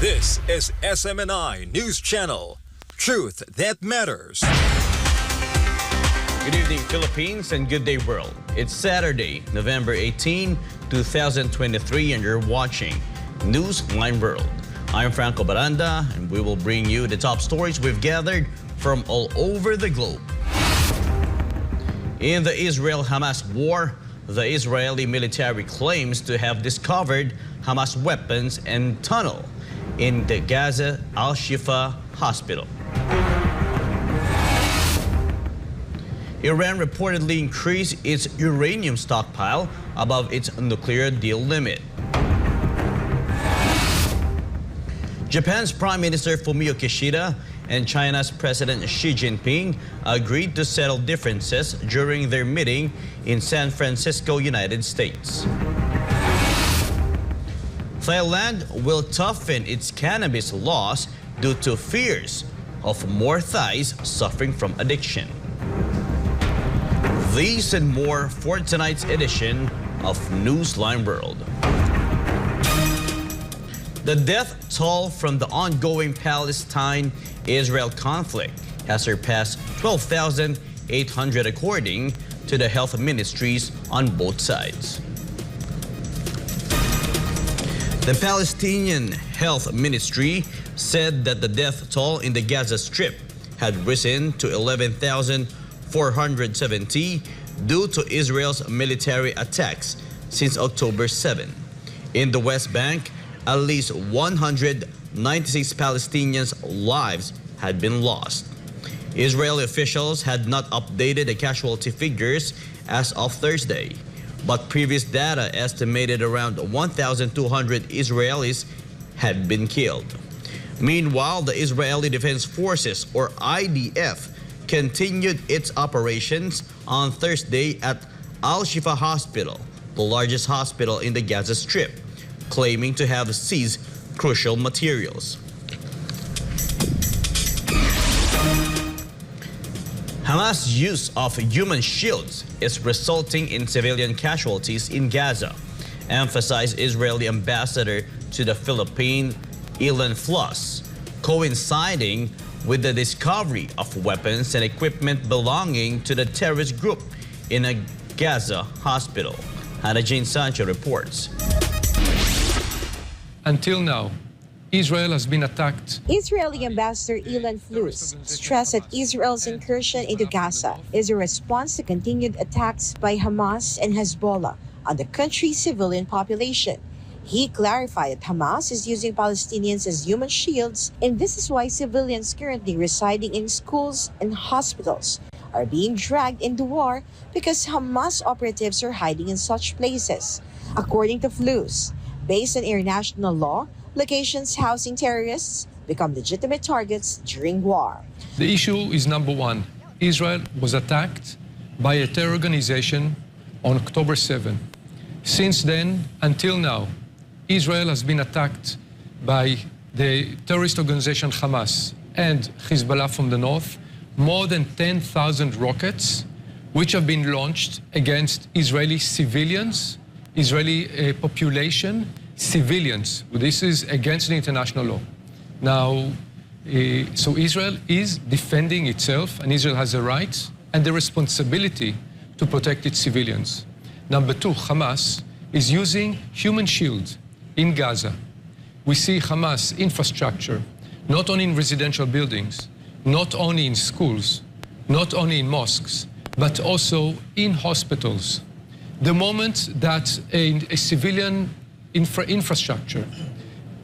This is SMNI News Channel. Truth that matters. Good evening, Philippines, and good day, world. It's Saturday, November 18, 2023, and you're watching Newsline World. I'm Franco Baranda, and we will bring you the top stories we've gathered from all over the globe. In the Israel-Hamas war, the Israeli military claims to have discovered Hamas weapons and tunnel in the Gaza Al-Shifa hospital. Iran reportedly increased its uranium stockpile above its nuclear deal limit. Japan's Prime Minister Fumio Kishida and China's President Xi Jinping agreed to settle differences during their meeting in San Francisco, United States. Thailand will toughen its cannabis laws due to fears of more Thais suffering from addiction. These and more for tonight's edition of Newsline World. The death toll from the ongoing Palestine-Israel conflict has surpassed 12,800 according to the health ministries on both sides. The Palestinian Health Ministry said that the death toll in the Gaza Strip had risen to 11,470 due to Israel's military attacks since October 7. In the West Bank, at least 196 Palestinians' lives had been lost. Israeli officials had not updated the casualty figures as of Thursday, but previous data estimated around 1,200 Israelis had been killed. Meanwhile, the Israeli Defense Forces, or IDF, continued its operations on Thursday at Al-Shifa Hospital, the largest hospital in the Gaza Strip, claiming to have seized crucial materials. Hamas' use of human shields is resulting in civilian casualties in Gaza, emphasized Israeli ambassador to the Philippines, Ilan Floss, coinciding with the discovery of weapons and equipment belonging to the terrorist group in a Gaza hospital. Hannah Jane Sancho reports. Until now, Israel has been attacked. Israeli Ambassador Ilan Floss stressed that Israel's incursion into Gaza is a response to continued attacks by Hamas and Hezbollah on the country's civilian population. He clarified that Hamas is using Palestinians as human shields, and this is why civilians currently residing in schools and hospitals are being dragged into war because Hamas operatives are hiding in such places. According to Floss, based on international law, locations housing terrorists become legitimate targets during war. The issue is number one. Israel was attacked by a terror organization on October 7. Since then, until now, Israel has been attacked by the terrorist organization Hamas and Hezbollah from the north, more than 10,000 rockets, which have been launched against Israeli civilians, Israeli population, civilians. This is against the international law. Now, so Israel is defending itself, and Israel has a right and the responsibility to protect its civilians. Number two, Hamas is using human shield in Gaza. We see Hamas infrastructure, not only in residential buildings, not only in schools, not only in mosques, but also in hospitals. The moment that a civilian infrastructure,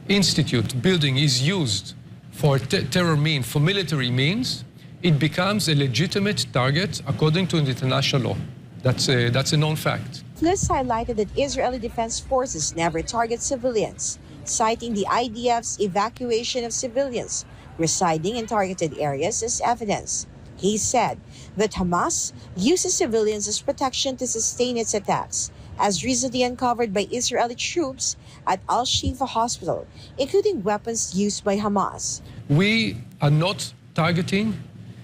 institute, building is used for terror means, for military means, it becomes a legitimate target according to international law. That's a known fact. Floss highlighted that Israeli Defense Forces never target civilians, citing the IDF's evacuation of civilians residing in targeted areas as evidence. He said that Hamas uses civilians as protection to sustain its attacks, as recently uncovered by Israeli troops at Al-Shifa hospital, including weapons used by Hamas. We are not targeting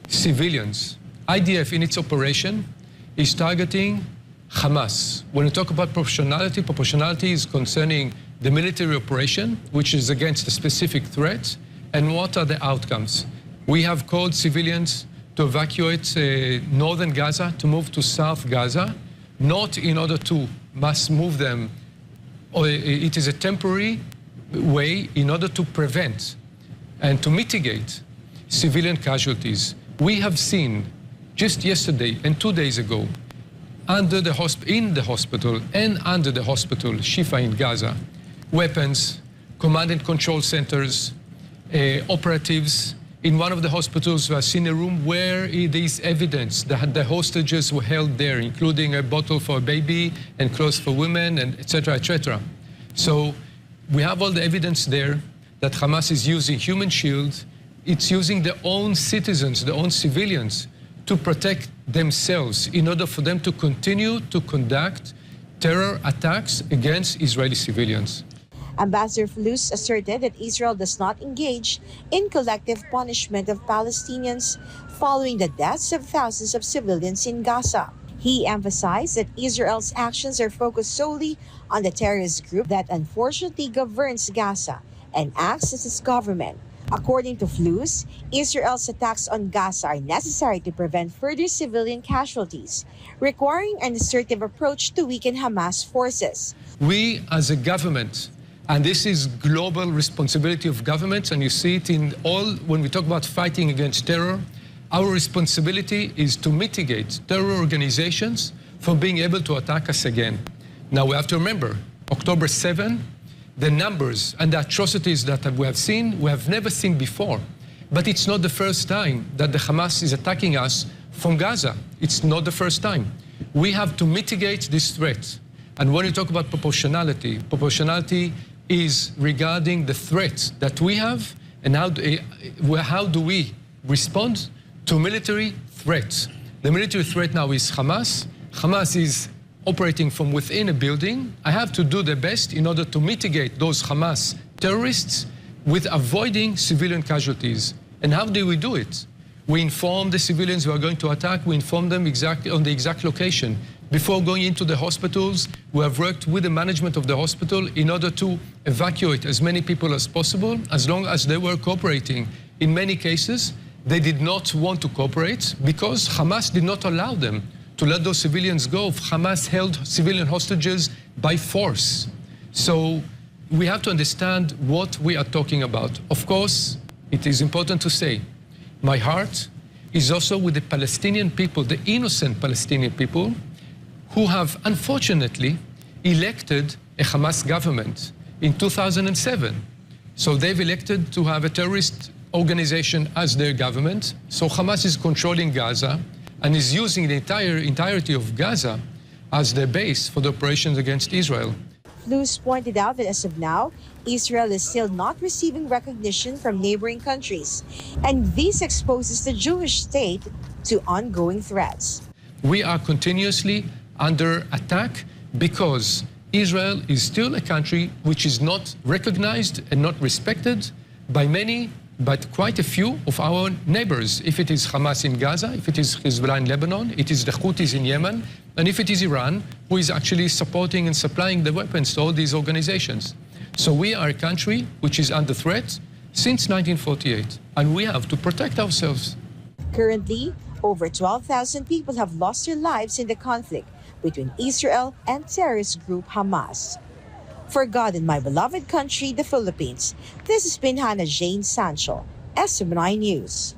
civilians. IDF in its operation is targeting Hamas. When we talk about proportionality, proportionality is concerning the military operation, which is against a specific threat, and what are the outcomes. We have called civilians to evacuate northern Gaza, to move to South Gaza, not in order to mass move them. It is a temporary way in order to prevent and to mitigate civilian casualties. We have seen just yesterday and 2 days ago, in the hospital and under the hospital, Shifa in Gaza, weapons, command and control centers, operatives. In one of the hospitals, we have seen a room where it is evidence that the hostages were held there, including a bottle for a baby and clothes for women, and et cetera, et cetera. So we have all the evidence there that Hamas is using human shields. It's using their own citizens, their own civilians, to protect themselves in order for them to continue to conduct terror attacks against Israeli civilians. Ambassador Flus asserted that Israel does not engage in collective punishment of Palestinians following the deaths of thousands of civilians in Gaza. He emphasized that Israel's actions are focused solely on the terrorist group that unfortunately governs Gaza and acts as its government. According to Flus, Israel's attacks on Gaza are necessary to prevent further civilian casualties, requiring an assertive approach to weaken Hamas forces. We as a government, and this is global responsibility of governments, and you see it in all, when we talk about fighting against terror, our responsibility is to mitigate terror organizations from being able to attack us again. Now we have to remember, October 7, the numbers and the atrocities that we have seen, we have never seen before. But it's not the first time that the Hamas is attacking us from Gaza. It's not the first time. We have to mitigate this threat. And when you talk about proportionality, proportionality is regarding the threat that we have and how do we respond to military threats. The military threat now is Hamas. Hamas is operating from within a building. I have to do the best in order to mitigate those Hamas terrorists with avoiding civilian casualties. And how do we do it? We inform the civilians who are going to attack, we inform them exactly on the exact location. Before going into the hospitals, we have worked with the management of the hospital in order to evacuate as many people as possible, as long as they were cooperating. In many cases, they did not want to cooperate because Hamas did not allow them to let those civilians go. Hamas held civilian hostages by force. So we have to understand what we are talking about. Of course, it is important to say, my heart is also with the Palestinian people, the innocent Palestinian people, who have unfortunately elected a Hamas government in 2007. So they've elected to have a terrorist organization as their government. So Hamas is controlling Gaza and is using the entirety of Gaza as their base for the operations against Israel. Flus pointed out that as of now, Israel is still not receiving recognition from neighboring countries, and this exposes the Jewish state to ongoing threats. We are continuously under attack because Israel is still a country which is not recognized and not respected by many, but quite a few of our neighbors. If it is Hamas in Gaza, if it is Hezbollah in Lebanon, it is the Houthis in Yemen, and if it is Iran, who is actually supporting and supplying the weapons to all these organizations. So we are a country which is under threat since 1948, and we have to protect ourselves. Currently, over 12,000 people have lost their lives in the conflict between Israel and terrorist group Hamas. For God and my beloved country, the Philippines, this has been Hannah Jane Sancho, SM9 News.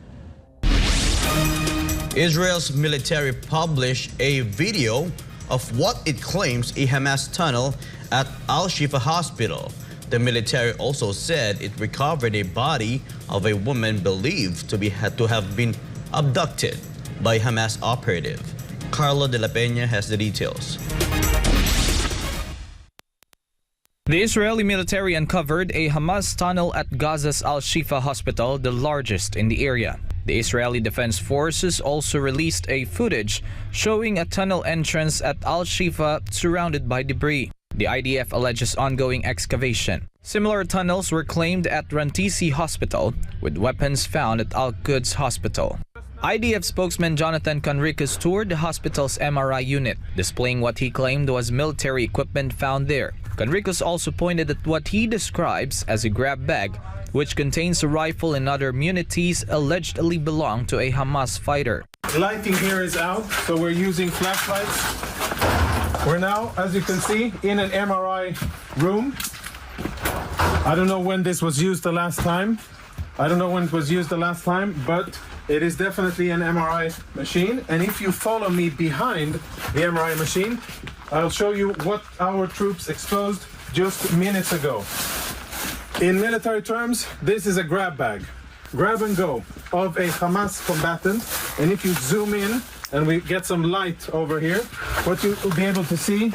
Israel's military published a video of what it claims a Hamas tunnel at Al-Shifa hospital. The military also said it recovered a body of a woman believed to have been abducted by Hamas operative. Carlo de la Peña has the details. The Israeli military uncovered a Hamas tunnel at Gaza's Al-Shifa hospital, the largest in the area. The Israeli Defense Forces also released a footage showing a tunnel entrance at Al-Shifa surrounded by debris. The IDF alleges ongoing excavation. Similar tunnels were claimed at Rantisi Hospital, with weapons found at Al-Quds Hospital. IDF spokesman Jonathan Conricus toured the hospital's MRI unit, displaying what he claimed was military equipment found there. Conricos also pointed at what he describes as a grab bag, which contains a rifle and other ammunities allegedly belong to a Hamas fighter. Lighting here is out, so we're using flashlights. We're now, as you can see, in an MRI room. I don't know when this was used the last time. But it is definitely an MRI machine. And if you follow me behind the MRI machine, I'll show you what our troops exposed just minutes ago. In military terms, this is a grab bag, grab and go of a Hamas combatant. And if you zoom in and we get some light over here, what you will be able to see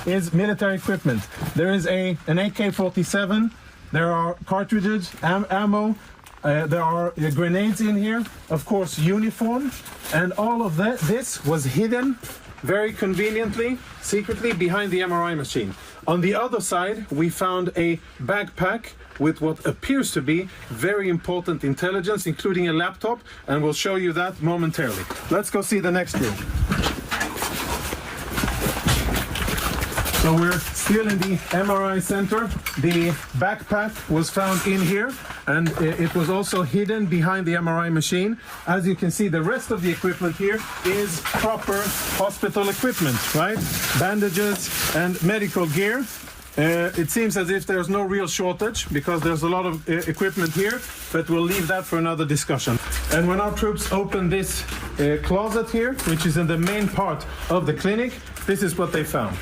is military equipment. There is an AK-47, there are cartridges, ammo, there are grenades in here, of course uniform, and all of this was hidden very conveniently, secretly behind the MRI machine. On the other side, we found a backpack with what appears to be very important intelligence, including a laptop, and we'll show you that momentarily. Let's go see the next room. So we're still in the MRI center. The backpack was found in here, and it was also hidden behind the MRI machine. As you can see, the rest of the equipment here is proper hospital equipment, right? Bandages and medical gear. It seems as if there's no real shortage because there's a lot of equipment here, but we'll leave that for another discussion. And when our troops opened this closet here, which is in the main part of the clinic, this is what they found.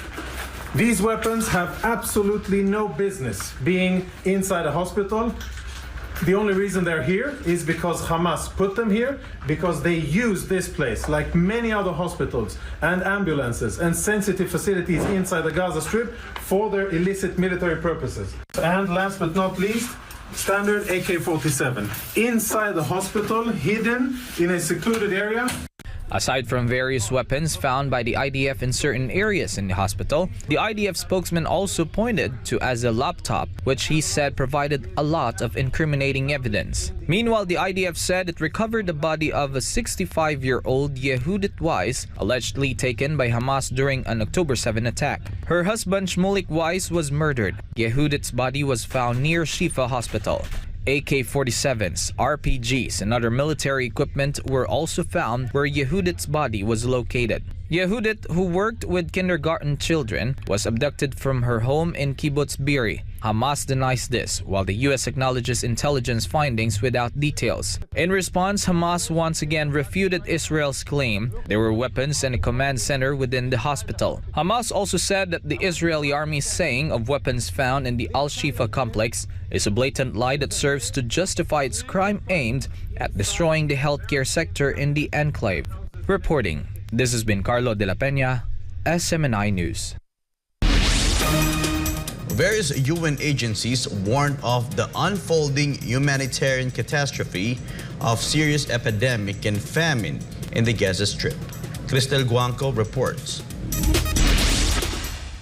These weapons have absolutely no business being inside a hospital. The only reason they're here is because Hamas put them here, because they use this place, like many other hospitals and ambulances and sensitive facilities inside the Gaza Strip, for their illicit military purposes. And last but not least, standard AK-47. Inside the hospital, hidden in a secluded area. Aside from various weapons found by the IDF in certain areas in the hospital, the IDF spokesman also pointed to as a laptop, which he said provided a lot of incriminating evidence. Meanwhile, the IDF said it recovered the body of a 65-year-old Yehudit Weiss, allegedly taken by Hamas during an October 7 attack. Her husband Shmulik Weiss was murdered. Yehudit's body was found near Shifa Hospital. AK-47s, RPGs, and other military equipment were also found where Yehudit's body was located. Yehudit, who worked with kindergarten children, was abducted from her home in Kibbutz Be'eri. Hamas denies this, while the U.S. acknowledges intelligence findings without details. In response, Hamas once again refuted Israel's claim there were weapons and a command center within the hospital. Hamas also said that the Israeli army's saying of weapons found in the Al-Shifa complex is a blatant lie that serves to justify its crime aimed at destroying the healthcare sector in the enclave. Reporting, this has been Carlo de la Peña, SMNI News. Various UN agencies warned of the unfolding humanitarian catastrophe of serious epidemic and famine in the Gaza Strip. Cristel Guanco reports.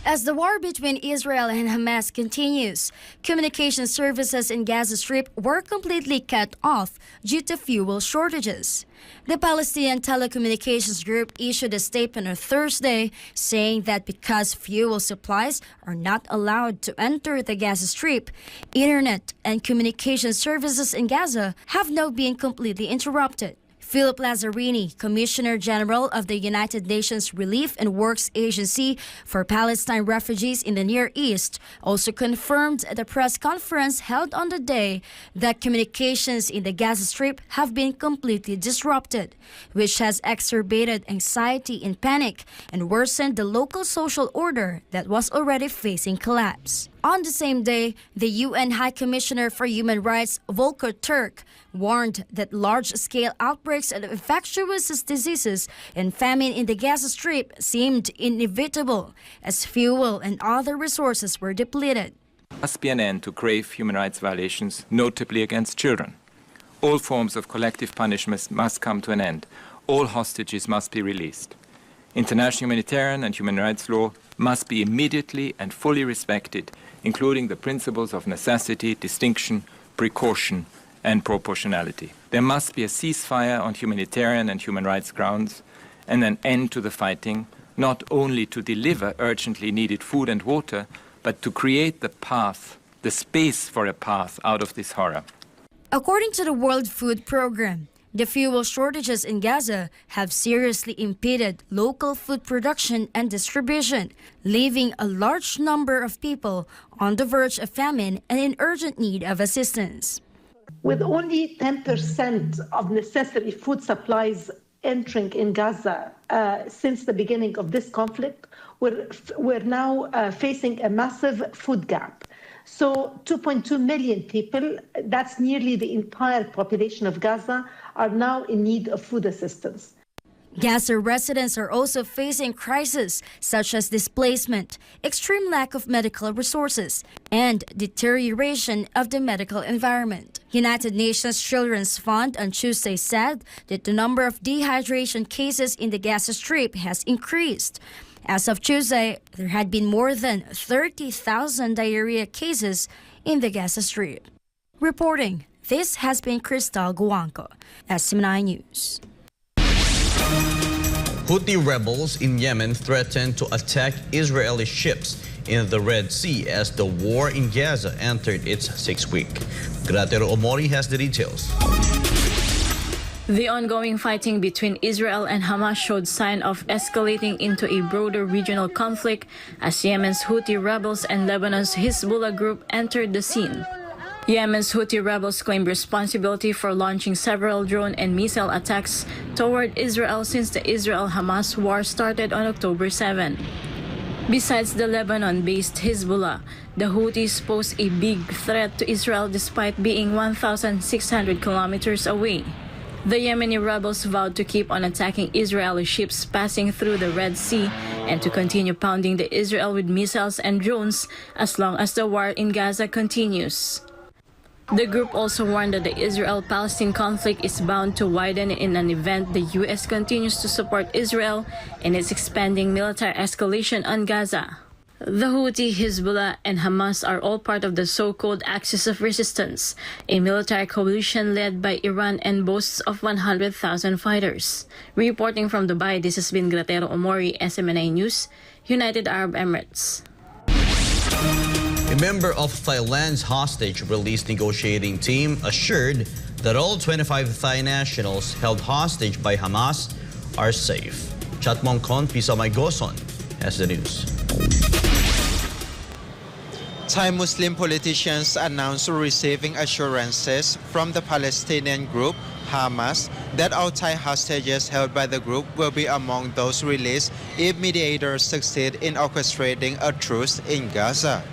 As the war between Israel and Hamas continues, communication services in Gaza Strip were completely cut off due to fuel shortages. The Palestinian Telecommunications Group issued a statement on Thursday saying that because fuel supplies are not allowed to enter the Gaza Strip, internet and communication services in Gaza have now been completely interrupted. Philip Lazzarini, Commissioner General of the United Nations Relief and Works Agency for Palestine Refugees in the Near East, also confirmed at a press conference held on the day that communications in the Gaza Strip have been completely disrupted, which has exacerbated anxiety and panic and worsened the local social order that was already facing collapse. On the same day, the UN High Commissioner for Human Rights, Volker Turk, warned that large-scale outbreaks of infectious diseases and famine in the Gaza Strip seemed inevitable as fuel and other resources were depleted. There must be an end to grave human rights violations, notably against children. All forms of collective punishment must come to an end. All hostages must be released. International humanitarian and human rights law must be immediately and fully respected, including the principles of necessity, distinction, precaution, and proportionality. There must be a ceasefire on humanitarian and human rights grounds and an end to the fighting, not only to deliver urgently needed food and water, but to create the path, the space for a path out of this horror. According to the World Food Program, the fuel shortages in Gaza have seriously impeded local food production and distribution, leaving a large number of people on the verge of famine and in urgent need of assistance. With only 10% of necessary food supplies entering in Gaza since the beginning of this conflict, we're now facing a massive food gap. So 2.2 million people, that's nearly the entire population of Gaza, are now in need of food assistance. Gaza residents are also facing crises such as displacement, extreme lack of medical resources, and deterioration of the medical environment. United Nations Children's Fund on Tuesday said that the number of dehydration cases in the Gaza Strip has increased. As of Tuesday, there had been more than 30,000 diarrhea cases in the Gaza Strip. Reporting, this has been Crystal Guanco, SM9 News. Houthi rebels in Yemen threaten to attack Israeli ships in the Red Sea as the war in Gaza entered its 6th week. Gratero Omori has the details. The ongoing fighting between Israel and Hamas showed sign of escalating into a broader regional conflict as Yemen's Houthi rebels and Lebanon's Hezbollah group entered the scene. Yemen's Houthi rebels claimed responsibility for launching several drone and missile attacks toward Israel since the Israel-Hamas war started on October 7. Besides the Lebanon-based Hezbollah, the Houthis pose a big threat to Israel despite being 1,600 kilometers away. The Yemeni rebels vowed to keep on attacking Israeli ships passing through the Red Sea and to continue pounding the Israel with missiles and drones as long as the war in Gaza continues. The group also warned that the Israel-Palestine conflict is bound to widen in an event the U.S. continues to support Israel in its expanding military escalation on Gaza. The Houthi, Hezbollah, and Hamas are all part of the so-called Axis of Resistance, a military coalition led by Iran and boasts of 100,000 fighters. Reporting from Dubai, this has been Gratero Omori, SMNA News, United Arab Emirates. A member of Thailand's hostage release negotiating team assured that all 25 Thai nationals held hostage by Hamas are safe. Chatmongkon Pisamay Goson has the news. Thai Muslim politicians announced receiving assurances from the Palestinian group Hamas that all Thai hostages held by the group will be among those released if mediators succeed in orchestrating a truce in Gaza.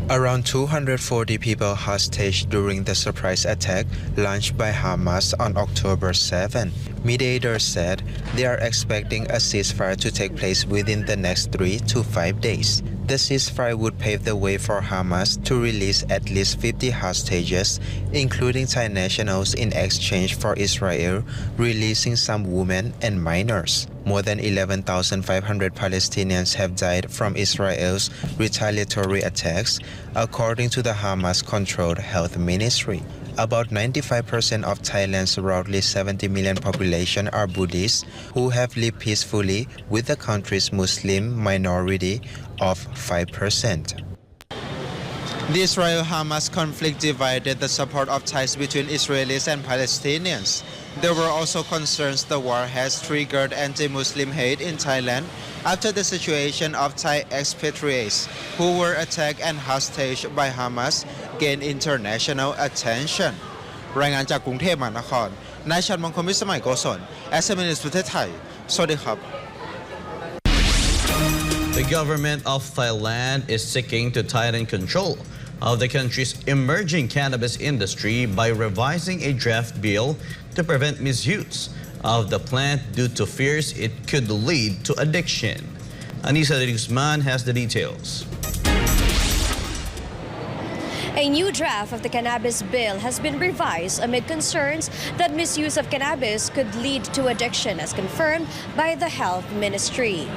Around 240 people hostage during the surprise attack launched by Hamas on October 7. Mediators said they are expecting a ceasefire to take place within the next 3 to 5 days. The ceasefire would pave the way for Hamas to release at least 50 hostages, including Thai nationals, in exchange for Israel releasing some women and minors. More than 11,500 Palestinians have died from Israel's retaliatory attacks, according to the Hamas-controlled health ministry. About 95% of Thailand's roughly 70 million population are Buddhists who have lived peacefully with the country's Muslim minority of 5%. The Israel-Hamas conflict divided the support of ties between Israelis and Palestinians. There were also concerns the war has triggered anti-Muslim hate in Thailand after the situation of Thai expatriates who were attacked and hostage by Hamas gained international attention. รายงานจากกรุงเทพมหานคร นายชันมงคล วิสมัยโกศล SMS ประเทศไทย สวัสดีครับ The government of Thailand is seeking to tighten control of the country's emerging cannabis industry by revising a draft bill to prevent misuse of the plant due to fears it could lead to addiction. Anissa de Guzman has the details. A new draft of the cannabis bill has been revised amid concerns that misuse of cannabis could lead to addiction, as confirmed by the Health Ministry.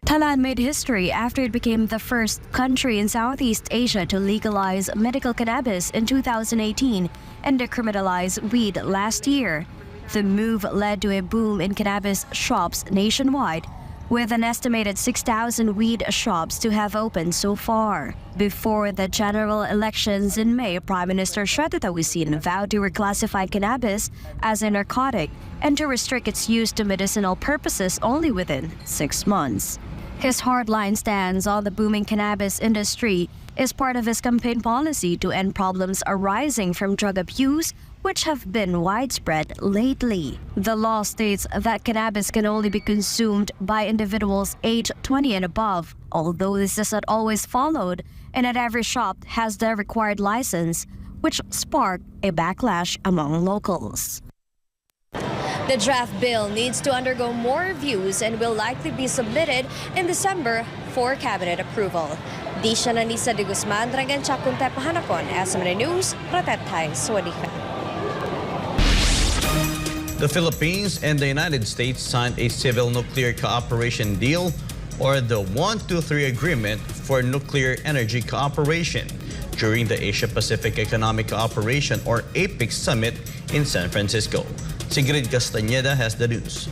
Thailand made history after it became the first country in Southeast Asia to legalize medical cannabis in 2018 and decriminalize weed last year. The move led to a boom in cannabis shops nationwide, with an estimated 6,000 weed shops to have opened so far. Before the general elections in May, Prime Minister Shredder Tawisin vowed to reclassify cannabis as a narcotic and to restrict its use to medicinal purposes only within 6 months. His hardline stance on the booming cannabis industry is part of his campaign policy to end problems arising from drug abuse, which have been widespread lately. The law states that cannabis can only be consumed by individuals aged 20 and above, although this is not always followed, and not every shop has the required license, which sparked a backlash among locals. The draft bill needs to undergo more reviews and will likely be submitted in December for cabinet approval. Di siya na Nisa de Guzman, Dragan Chakunte Pahanakon, SMN News, Protetay, Swadika. The Philippines and the United States signed a civil nuclear cooperation deal, or the 1-2-3 Agreement for Nuclear Energy Cooperation, during the Asia-Pacific Economic Cooperation, or APEC Summit in San Francisco. Sigrid Castañeda has the news.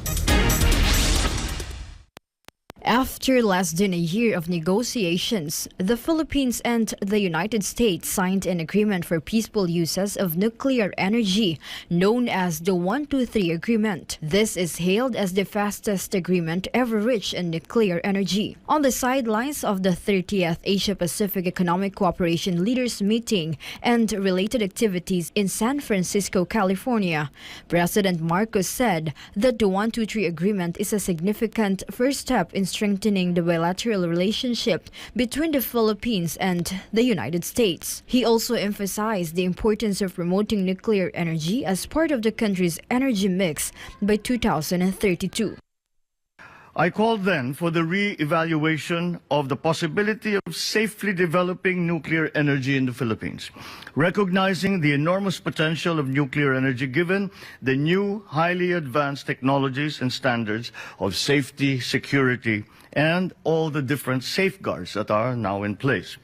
After less than a year of negotiations, the Philippines and the United States signed an agreement for peaceful uses of nuclear energy, known as the 1-2-3 Agreement. This is hailed as the fastest agreement ever reached in nuclear energy. On the sidelines of the 30th Asia-Pacific Economic Cooperation Leaders Meeting and related activities in San Francisco, California, President Marcos said that the 1-2-3 Agreement is a significant first step in strengthening the bilateral relationship between the Philippines and the United States. He also emphasized the importance of promoting nuclear energy as part of the country's energy mix by 2032. I called then for the re-evaluation of the possibility of safely developing nuclear energy in the Philippines, recognizing the enormous potential of nuclear energy given the new highly advanced technologies and standards of safety, security, and all the different safeguards that are now in place.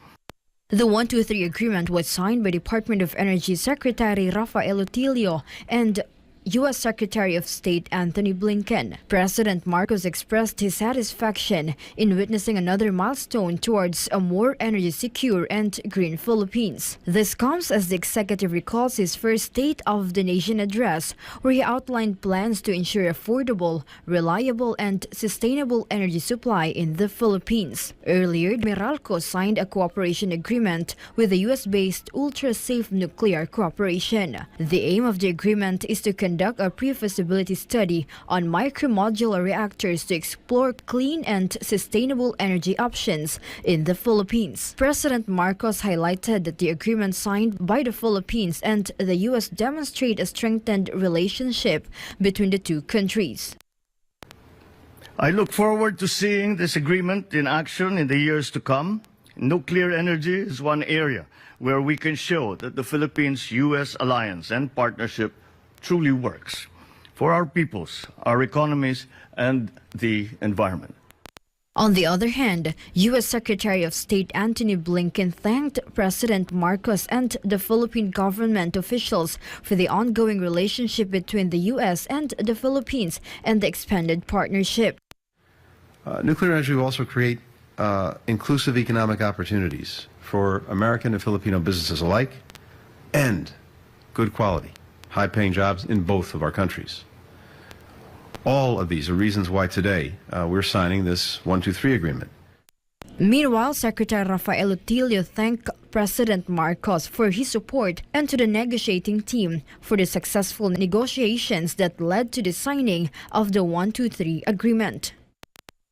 The 1-2-3 Agreement was signed by Department of Energy Secretary Rafael Utilio and U.S. Secretary of State Antony Blinken. President Marcos expressed his satisfaction in witnessing another milestone towards a more energy secure and green Philippines. This comes as the executive recalls his first State of the Nation address, where he outlined plans to ensure affordable, reliable, and sustainable energy supply in the Philippines. Earlier, Meralco signed a cooperation agreement with the U.S.-based ultra-safe nuclear cooperation. The aim of the agreement is to conduct a pre-feasibility study on micromodular reactors to explore clean and sustainable energy options in the Philippines. President Marcos highlighted that the agreement signed by the Philippines and the U.S. demonstrate a strengthened relationship between the two countries. I look forward to seeing this agreement in action in the years to come. Nuclear energy is one area where we can show that the Philippines-U.S. alliance and partnership truly works for our peoples, our economies, and the environment. On the other hand, U.S. Secretary of State Antony Blinken thanked President Marcos and the Philippine government officials for the ongoing relationship between the U.S. and the Philippines and the expanded partnership. Nuclear energy will also create inclusive economic opportunities for American and Filipino businesses alike, and good quality, high-paying jobs in both of our countries. All of these are reasons why today we're signing this 1-2-3 agreement. Meanwhile, Secretary Rafael Utilio thanked President Marcos for his support and to the negotiating team for the successful negotiations that led to the signing of the 1-2-3 agreement.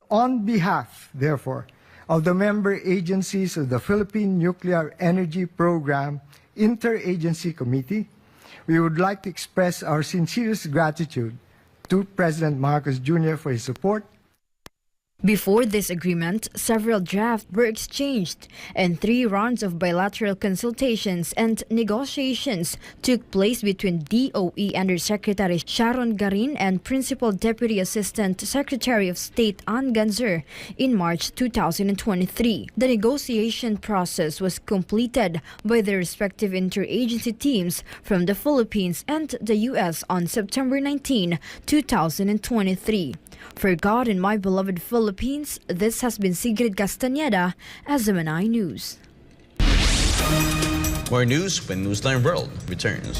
On behalf, therefore, of the member agencies of the Philippine Nuclear Energy Program Interagency Committee, we would like to express our sincerest gratitude to President Marcos Jr. for his support. Before this agreement, several drafts were exchanged, and 3 rounds of bilateral consultations and negotiations took place between DOE Undersecretary Sharon Garin and Principal Deputy Assistant Secretary of State Ann Ganzer in March 2023. The negotiation process was completed by the respective interagency teams from the Philippines and the U.S. on September 19, 2023. For God and my beloved Philippines, Philippines, this has been Sigrid Castañeda, SMNI News. More news when Newsline World returns.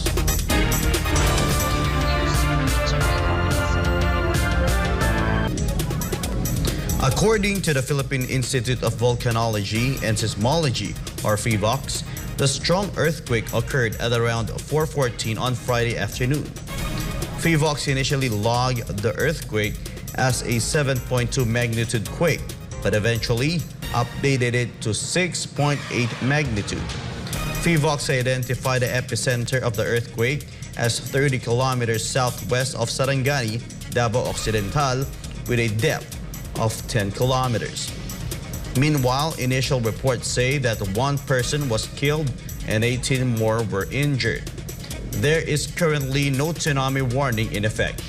According to the Philippine Institute of Volcanology and Seismology, or PHIVOX, the strong earthquake occurred at around 4:14 on Friday afternoon. PHIVOX initially logged the earthquake as a 7.2 magnitude quake, but eventually updated it to 6.8 magnitude. PHIVOX identified the epicenter of the earthquake as 30 kilometers southwest of Sarangani, Davao Occidental, with a depth of 10 kilometers. Meanwhile, initial reports say that 1 person was killed and 18 more were injured. There is currently no tsunami warning in effect.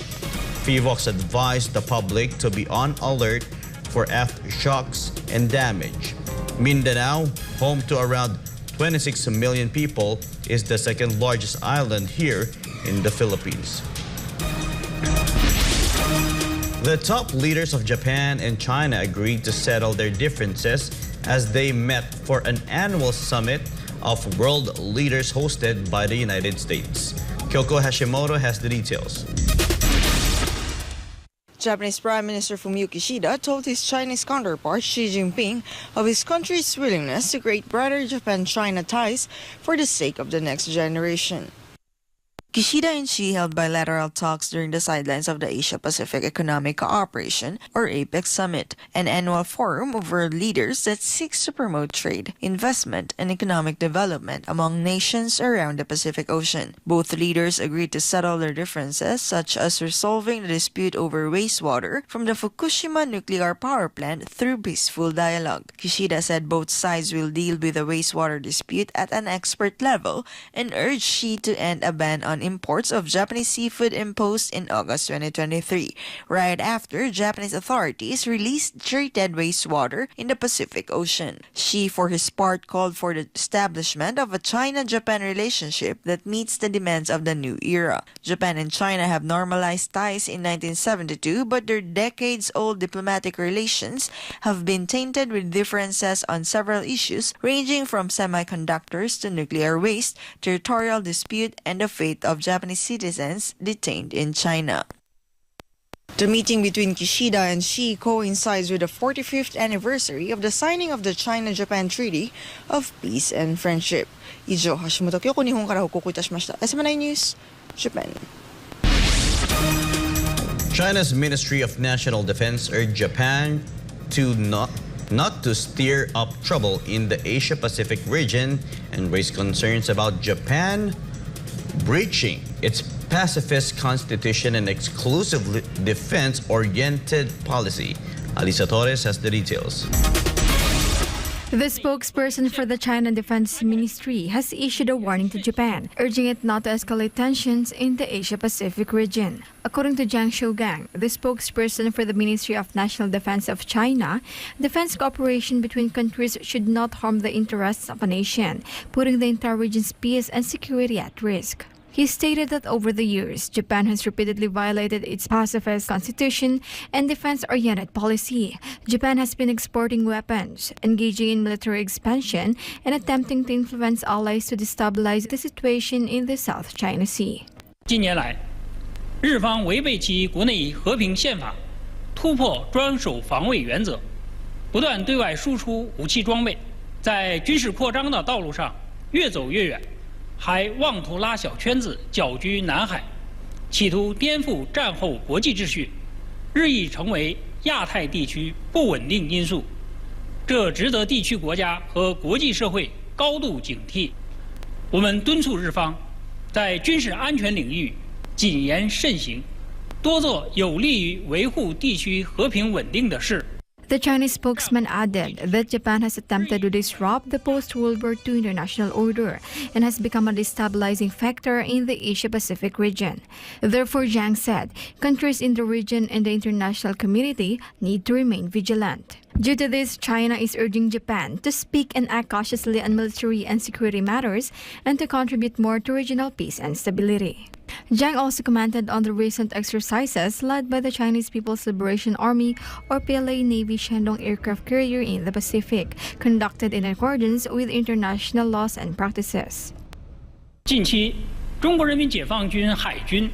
PHIVOX advised the public to be on alert for aftershocks and damage. Mindanao, home to around 26 million people, is the second largest island here in the Philippines. The top leaders of Japan and China agreed to settle their differences as they met for an annual summit of world leaders hosted by the United States. Kyoko Hashimoto has the details. Japanese Prime Minister Fumio Kishida told his Chinese counterpart Xi Jinping of his country's willingness to create brighter Japan-China ties for the sake of the next generation. Kishida and Xi held bilateral talks during the sidelines of the Asia-Pacific Economic Cooperation, or APEC Summit, an annual forum of world leaders that seeks to promote trade, investment, and economic development among nations around the Pacific Ocean. Both leaders agreed to settle their differences, such as resolving the dispute over wastewater from the Fukushima nuclear power plant through peaceful dialogue. Kishida said both sides will deal with the wastewater dispute at an expert level and urged Xi to end a ban on imports of Japanese seafood imposed in August 2023, right after Japanese authorities released treated wastewater in the Pacific Ocean. Xi, for his part, called for the establishment of a China-Japan relationship that meets the demands of the new era. Japan and China have normalized ties in 1972, but their decades-old diplomatic relations have been tainted with differences on several issues ranging from semiconductors to nuclear waste, territorial dispute, and the fate of Japanese citizens detained in China. The meeting between Kishida and Xi coincides with the 45th anniversary of the signing of the China-Japan Treaty of Peace and Friendship. Ijo Hashimoto, Kyoko Nihon kara hokoku itashimashita. SMNI News, Japan. China's Ministry of National Defense urged Japan to not to stir up trouble in the Asia-Pacific region and raise concerns about Japan breaching its pacifist constitution and exclusive defense-oriented policy. Alisa Torres has the details. The spokesperson for the China Defense Ministry has issued a warning to Japan, urging it not to escalate tensions in the Asia-Pacific region. According to Zhang Shougang, the spokesperson for the Ministry of National Defense of China, defense cooperation between countries should not harm the interests of a nation, putting the entire region's peace and security at risk. He stated that over the years, Japan has repeatedly violated its pacifist constitution and defense-oriented policy. Japan has been exporting weapons, engaging in military expansion, and attempting to influence allies to destabilize the situation in the South China Sea. 近年来，日方违背其国内和平宪法，突破专守防卫原则，不断对外输出武器装备，在军事扩张的道路上越走越远。 还妄图拉小圈子搅局南海，企图颠覆战后国际秩序，日益成为亚太地区不稳定因素，这值得地区国家和国际社会高度警惕。我们敦促日方在军事安全领域谨言慎行，多做有利于维护地区和平稳定的事。 The Chinese spokesman added that Japan has attempted to disrupt the post-World War II international order and has become a destabilizing factor in the Asia-Pacific region. Therefore, Zhang said, countries in the region and the international community need to remain vigilant. Due to this, China is urging Japan to speak and act cautiously on military and security matters and to contribute more to regional peace and stability. Jiang also commented on the recent exercises led by the Chinese People's Liberation Army or PLA Navy Shandong aircraft carrier in the Pacific, conducted in accordance with international laws and practices. 近期，中国人民解放军海军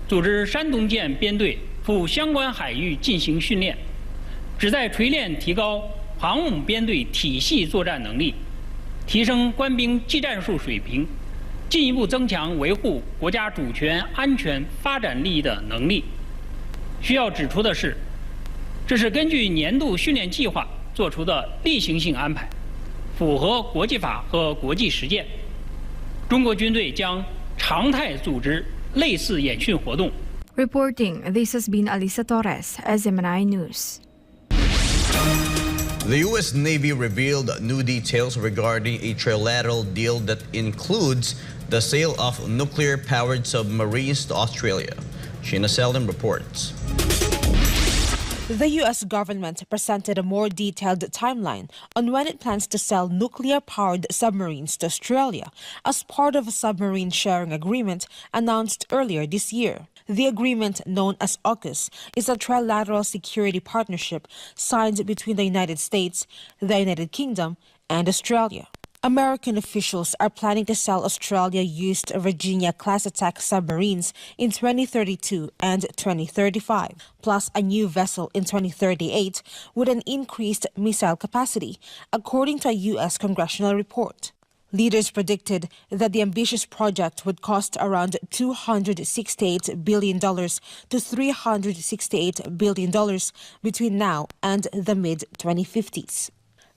组织山东舰编队赴相关海域进行训练，旨在锤炼提高航母编队体系作战能力，提升官兵技战术水平，进一步增强维护国家主权、安全、发展利益的能力。需要指出的是，这是根据年度训练计划作出的例行性安排，符合国际法和国际实践。中国军队将常态组织类似演训活动。 Reporting, this has been Alisa Torres, SMNI News. The U.S. Navy revealed new details regarding a trilateral deal that includes the sale of nuclear-powered submarines to Australia. Sheena Seldon reports. The U.S. government presented a more detailed timeline on when it plans to sell nuclear-powered submarines to Australia as part of a submarine sharing agreement announced earlier this year. The agreement, known as AUKUS, is a trilateral security partnership signed between the United States, the United Kingdom, and Australia. American officials are planning to sell Australia used Virginia-class attack submarines in 2032 and 2035, plus a new vessel in 2038 with an increased missile capacity, according to a U.S. congressional report. Leaders predicted that the ambitious project would cost around $268 billion to $368 billion between now and the mid-2050s.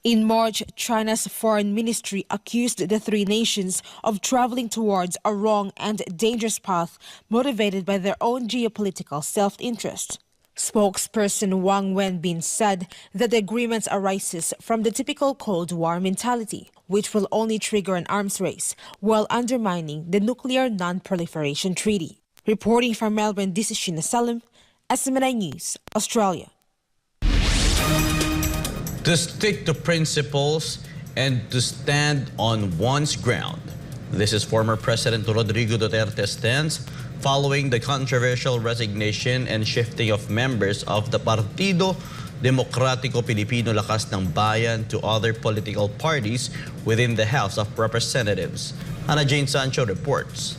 In March, China's foreign ministry accused the three nations of traveling towards a wrong and dangerous path motivated by their own geopolitical self-interest. Spokesperson Wang Wenbin said that the agreement arises from the typical Cold War mentality, which will only trigger an arms race while undermining the Nuclear Non-Proliferation Treaty. Reporting from Melbourne, this is Sheena Seldon, SMNI News, Australia. To stick to principles and to stand on one's ground. This is former President Rodrigo Duterte's stance following the controversial resignation and shifting of members of the Partido Demokratiko Pilipino Lakas ng Bayan to other political parties within the House of Representatives. Hannah Jane Sancho reports.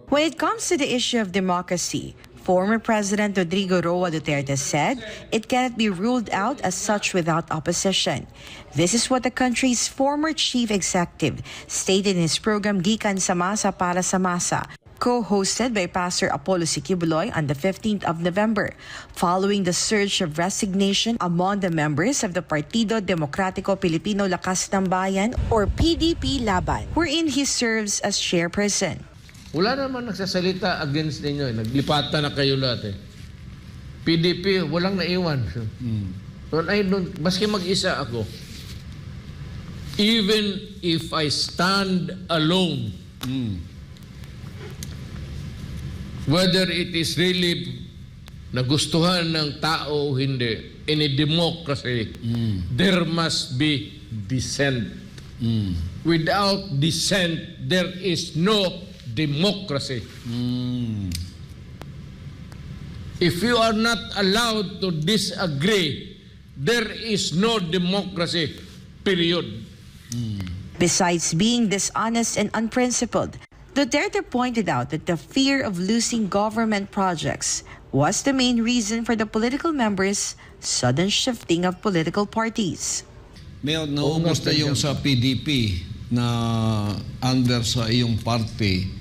When it comes to the issue of democracy, former President Rodrigo Roa Duterte said it cannot be ruled out as such without opposition. This is what the country's former chief executive stated in his program Gikan sa Masa para sa Masa, co-hosted by Pastor Apollo Siquibuloy on the 15th of November, following the surge of resignation among the members of the Partido Demokratiko Pilipino Lakas ng Bayan or PDP Laban, wherein he serves as chairperson. Wala naman nagsasalita against ninyo. Naglipatan na kayo lahat eh. PDP, walang naiwan. Maski mag-isa ako. Even if I stand alone, whether it is really nagustuhan ng tao o hindi, in a democracy, there must be dissent. Without dissent, there is no democracy. If you are not allowed to disagree, there is no democracy, period. Besides being dishonest and unprincipled, Duterte pointed out that the fear of losing government projects was the main reason for the political members' sudden shifting of political parties. Mayor, naubos na yung sa PDP na under sa iyong party.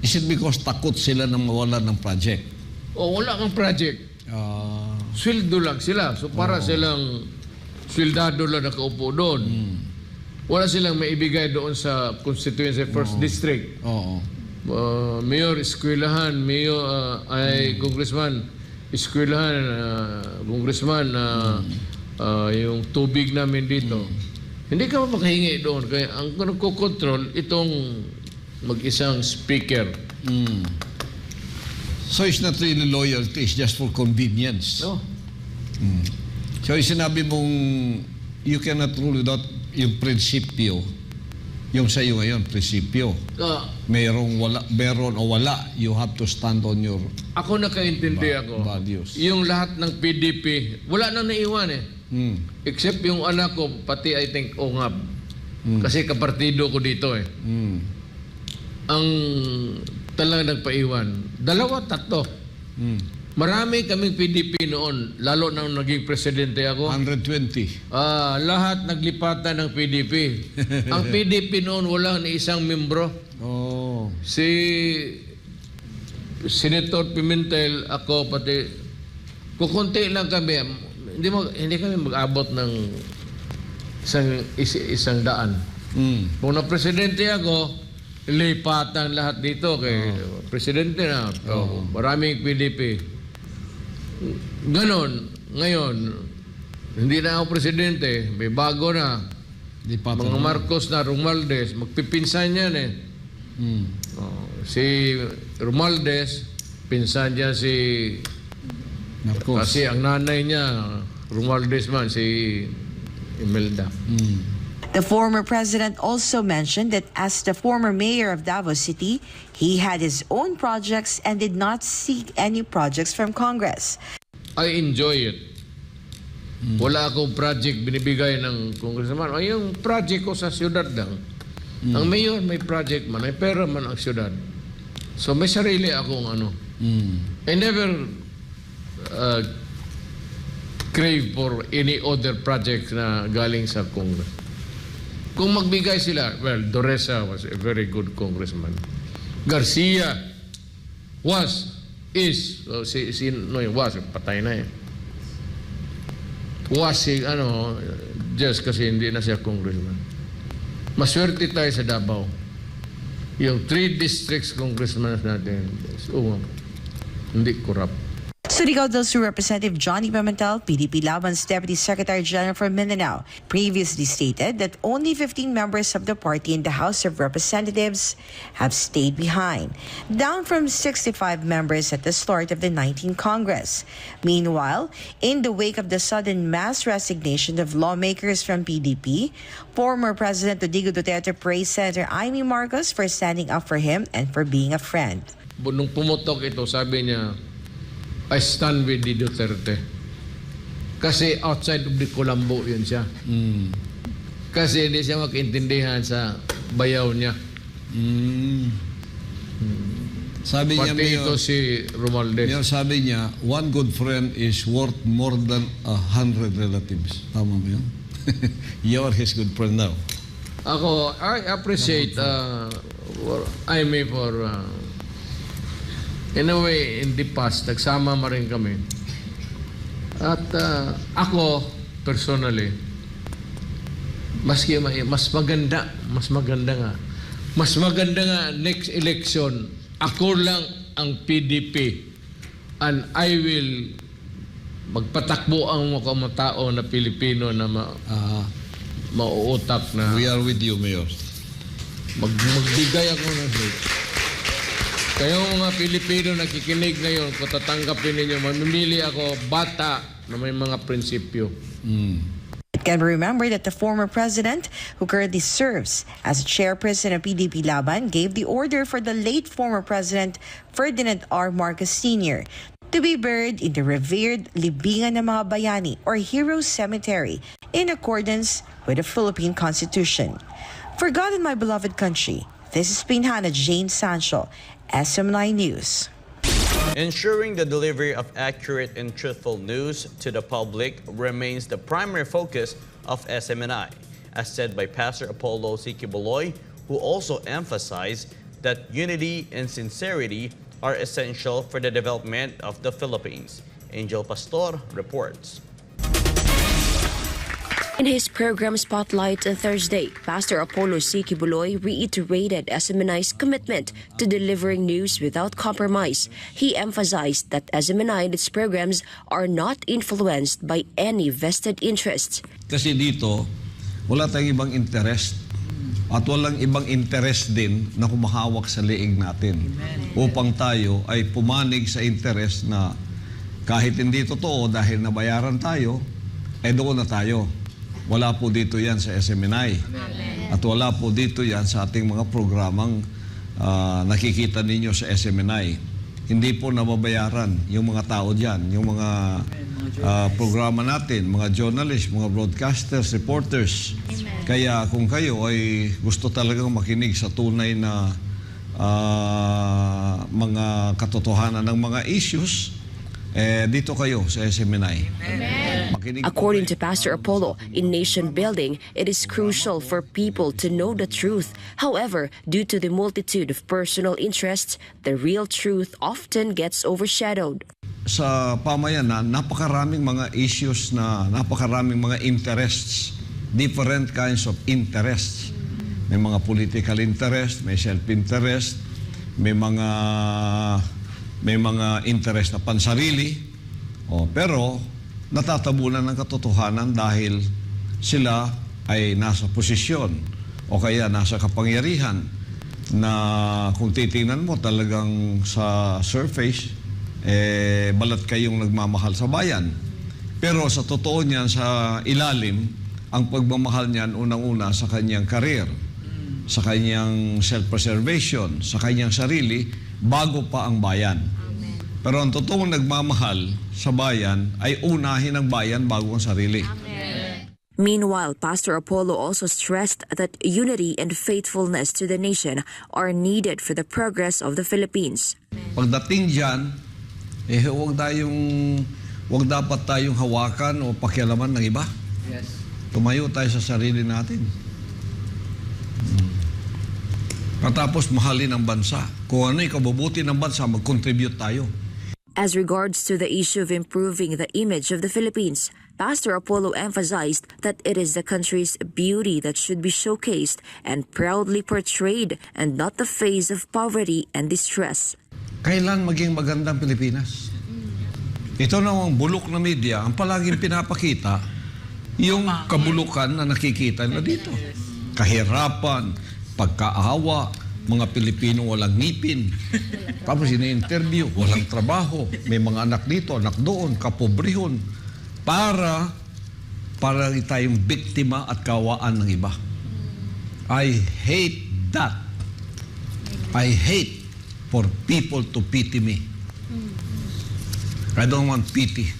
Is it because takot sila na mawalan ng project? O wala kang project. Sweldo lang sila. So para silang sweldado lang nakaupo doon. Wala silang maibigay doon sa constituency first district. Mayor, eskwelahan. Mayor, ay congressman, eskwelahan, congressman, yung tubig namin dito. Hindi ka makahingi doon. Kaya ang nagko-control itong mag-isang speaker. So it's not really loyalty, it's just for convenience. No. So sinabi mong you cannot rule without yung prinsipyo. Yung sa iyo ngayon, prinsipyo. Meron o wala, you have to stand on your Ako nakaintindi values. Yung lahat ng PDP, wala nang naiwan eh. Except yung anak ko, pati I think Ongab. Kasi kapartido ko dito eh. Ang talaga nagpaiwan. 2, 3. Marami kaming PDP noon, lalo nang naging presidente ako. 120. Lahat naglipatan ng PDP. Ang PDP noon wala ni isang membro. Si Senator Pimentel, ako pati, kukunti lang kami. Hindi kami mag-abot ng isang daan. Kung na-presidente ako, lipatan lahat dito kay presidente na. Maraming PDP. Ganon, ngayon, hindi na ako presidente, may bago na. Mga Marcos na, Romualdez, magpipinsan yan eh. Si Romualdez, pinsan niya si Marcos. Kasi ang nanay niya, Romualdez man, si Imelda. The former president also mentioned that as the former mayor of Davao City, he had his own projects and did not seek any projects from Congress. I enjoy it. Wala akong project binibigay ng congressman. Ay, yung project ko sa siyudad lang. Ang mayor may project man, may pera man ang siyudad. So may sarili akong ano. I never crave for any other project na galing sa Congress. Kung magbigay sila, well, Doresa was a very good congressman. Garcia is, patay na eh. Just kasi hindi na siya congressman. Maswerte tayo sa Davao. Yung 3 districts congressman natin, hindi corrupt. Surigao del Sur Representative Johnny Pimentel, PDP Laban's Deputy Secretary General for Mindanao, previously stated that only 15 members of the party in the House of Representatives have stayed behind, down from 65 members at the start of the 19th Congress. Meanwhile, in the wake of the sudden mass resignation of lawmakers from PDP, former President Rodrigo Duterte praised Senator Amy Marcos for standing up for him and for being a friend. Nung pumutok ito, sabi niya, I stand with the Duterte. Kasi outside of the Colombo yun siya. Kasi hindi siya magkaintindihan sa bayaw niya. Sabi niya, pati ito si Romualdez. Sabi niya, one good friend is worth more than 100 relatives. Tama mo yun? You are his good friend now. Ako, I appreciate Amy for in a way, in the past, nagsama ma rin kami. At ako, personally, mas maganda nga next election, ako lang ang PDP and I will magpatakbo ang mga tao na Pilipino na mauutak na. We are with you, Mayor. Magbigay ako ng Kayong mga Pilipino nakikinig ngayon, kung tatanggapin ninyo, mamimili ako bata na may mga prinsipyo. It can be remembered that the former president, who currently serves as chairperson of PDP Laban, gave the order for the late former president Ferdinand R. Marcos Sr. to be buried in the revered Libingan ng mga Bayani or Heroes Cemetery in accordance with the Philippine Constitution. For God and my beloved country, this is Pinhana Jane Sancho, SM9 News. Ensuring the delivery of accurate and truthful news to the public remains the primary focus of SMNI, as said by Pastor Apollo Sikibuloy, who also emphasized that unity and sincerity are essential for the development of the Philippines. Angel Pastor reports. In his program Spotlight on Thursday, Pastor Apollo Sikibuloy reiterated SMNI's commitment to delivering news without compromise. He emphasized that SMNI and its programs are not influenced by any vested interests. Kasi dito, wala tayong ibang interest at walang ibang interest din na kumahawak sa leeg natin. Upang tayo ay pumanig sa interest na kahit hindi totoo dahil nabayaran tayo, doon na tayo. Wala po dito yan sa SMNI. At wala po dito yan sa ating mga programang nakikita ninyo sa SMNI. Hindi po nababayaran yung mga tao dyan, yung mga programa natin, mga journalists, mga broadcasters, reporters. Kaya kung kayo ay gusto talagang makinig sa tunay na mga katotohanan ng mga issues, dito kayo sa SMNI. According to Pastor Apollo, in nation building, it is crucial for people to know the truth. However, due to the multitude of personal interests, the real truth often gets overshadowed. Sa pamayanan, napakaraming mga issues napakaraming mga interests, different kinds of interests. May mga political interest, may self-interest, may mga interest na pansarili. Pero natatabunan ng katotohanan dahil sila ay nasa posisyon o kaya nasa kapangyarihan na kung titingnan mo talagang sa surface, balat kayong nagmamahal sa bayan. Pero sa totoo niyan, sa ilalim, ang pagmamahal niyan unang-una sa kanyang career, sa kanyang self-preservation, sa kanyang sarili, bago pa ang bayan. Pero ang totoong nagmamahal sa bayan ay unahin ang bayan bago ang sarili. Meanwhile, Pastor Apollo also stressed that unity and faithfulness to the nation are needed for the progress of the Philippines. Pagdating dyan, huwag dapat tayong hawakan o pakialaman ng iba. Yes. Tumayo tayo sa sarili natin. Katapos mahalin ang bansa. Kung ano yung kabubuti ng bansa, mag-contribute tayo. As regards to the issue of improving the image of the Philippines, Pastor Apollo emphasized that it is the country's beauty that should be showcased and proudly portrayed and not the face of poverty and distress. Kailan maging magandang Pilipinas? Ito namang bulok na media, ang palaging pinapakita, yung kabulukan na nakikita na dito. Kahirapan, pagkaawa, mga Pilipino walang ngipin. Tapos ini-interview, walang trabaho, may mga anak dito, anak doon, kapobrehon. Para tayong biktima at kawaan ng iba. I hate that. I hate for people to pity me. I don't want pity.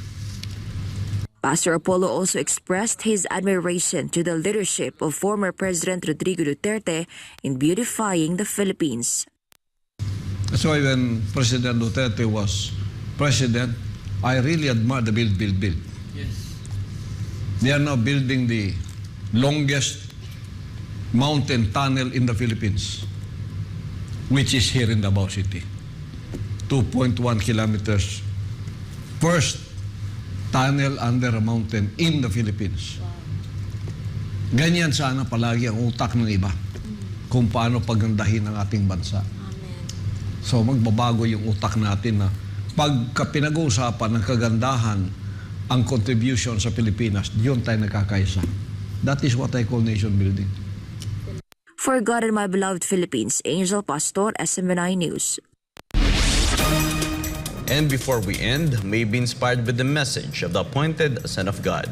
Pastor Apollo also expressed his admiration to the leadership of former President Rodrigo Duterte in beautifying the Philippines. That's why when President Duterte was president, I really admire the build. Yes. They are now building the longest mountain tunnel in the Philippines, which is here in Davao City. 2.1 kilometers. First tunnel under a mountain in the Philippines. Ganyan sana palagi ang utak ng iba kung paano pagandahin ang ating bansa. So magbabago yung utak natin na pagka pinag-uusapan ng kagandahan ang contribution sa Pilipinas, yun tayo nagkakaisa. That is what I call nation building. For God and my beloved Philippines, Angel Pastor, SMNI News. And before we end, may be inspired with the message of the appointed Son of God.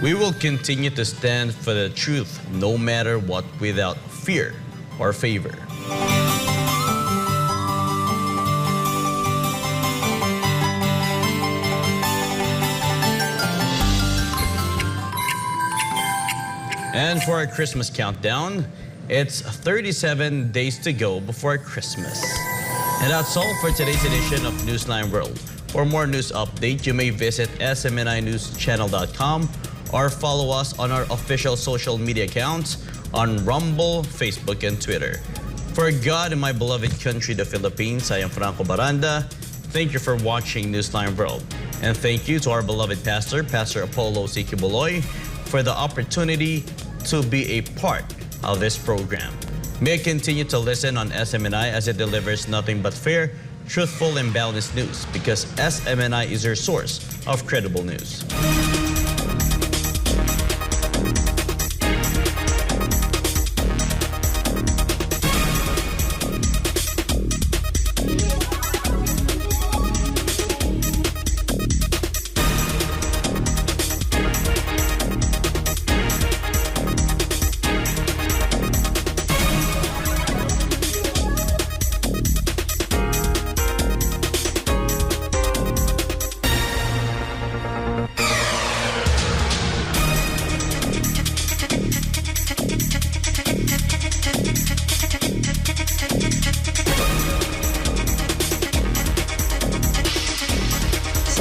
We will continue to stand for the truth no matter what, without fear or favor. And for our Christmas countdown, it's 37 days to go before Christmas. And that's all for today's edition of Newsline World. For more news update, you may visit smninewschannel.com or follow us on our official social media accounts on Rumble, Facebook, and Twitter. For God and my beloved country, the Philippines, I am Franco Baranda. Thank you for watching Newsline World. And thank you to our beloved pastor, Pastor Apollo Sikibuloy, for the opportunity to be a part of this program. May continue to listen on SMNI as it delivers nothing but fair, truthful, and balanced news, because SMNI is your source of credible news.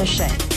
sachet.